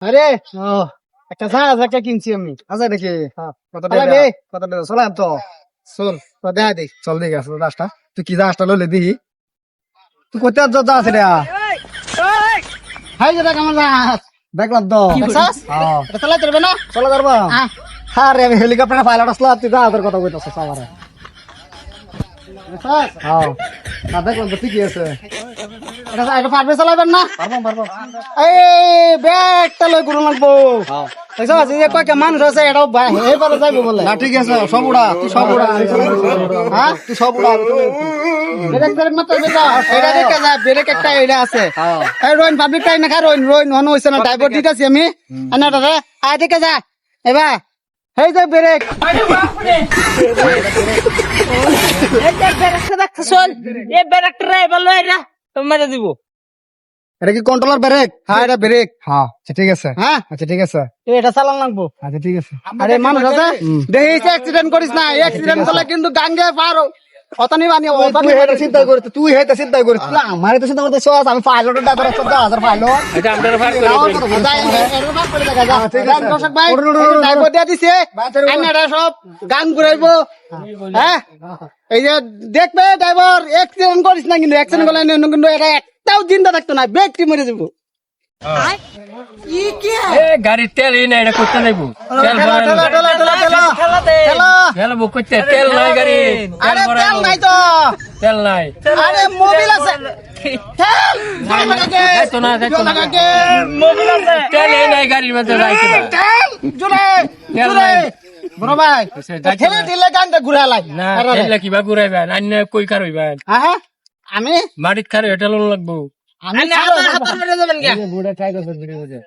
আরে একটা জাহাজ একটা কিনছি আমি। আছে নাকি? কত টাকা? চালাবি? কত টাকা? চলাম তো। চল তো দেখা দেখ। চল দেখে আসো জাহাজটা। তুই কি জাহাজটা লইলে দিহি? তুই কোথায় জাহাজ রে? হাই যেটা কেমন জাহাজ দেখলাম তো। দেখছস? এটা চালাইতে পারবে না? চলা পারবা? আহ, আরে আমি হেলিকপ্টারে পাইলট আসলাম, তুই জাহাজের কথা কইতাছিস আমারে। দেখছস? দেখলাম তো ঠিকই আছে। এটা পারবে চালাইবেন না? পারবো। এই ব্যাগটা লই গুরু লাগবো। দেখছস? এই যে কয়েকটা মানুষ আছে এটাও এই পারে যাইবো বলে। না ঠিক আছে, সব উড়া, তুই সব উড়া। হ্যাঁ? তুই সব উড়া। ব্রেক মাত্র বেটা। এটা দেখে যা ব্রেক একটা এটা আছে। এই রোহিন পাবলিক টাইম না রোহিন হন হইছে না ড্রাইভার দিতাছি আমি। আনাটা রে আয় দেখে যা। এবার এই যে ব্রেক। এটা কি কন্ট্রোলার ব্রেক? হ্যাঁ এটা ব্রেক। হ্যাঁ, আচ্ছা ঠিক আছে। হ্যাঁ আচ্ছা ঠিক আছে। এটা চালান লাগবো। আচ্ছা ঠিক আছে। আরে মানুষ আছে দেখিস অ্যাক্সিডেন্ট করিস না, অ্যাক্সিডেন্ট করলে কিন্তু গাঙ্গে পারো অতানি বানিয়ে তুই হেটা চিন্তা করিস, তুই হেটা চিন্তা করিস। তুই আমারে তো চিন্তা করতে সহজ, আমি পাইলটের ড্রাইভার 14000 পাইলট। এটা আমরা ভাগ করে সব গান ঘুরাইবো। হ্যাঁ এই যে দেখবে ড্রাইভার অ্যাক্সিডেন্ট করিস না, কিন্তু অ্যাক্সিডেন্ট করলে কিন্তু এটা একটাও চিন্তা থাকতো না, ব্যক্তি মরে যাবো। গাড়ির তেল এই না, এটা করতে যাইবো তেল তেল বুক করতে তেল নাই গাড়ি আরে তেল নাই তো, তেল নাই আরে মোবিল আছে। তেল যাইতো না মোবিল আছে, তেল এই নাই গাড়ির মধ্যে রাইতে না তেল জোরে তেল জোরে নাই। বড় ভাই ঠেলে দিলে গানটা ঘুরা লাই না তেল কিবা ঘুরাইবেন আন্য কই কার হইবেন হ্যাঁ আমি মাটিত খারে এটা লোন লাগবো আমি বুড়া ট্রাই করছে ভিডিও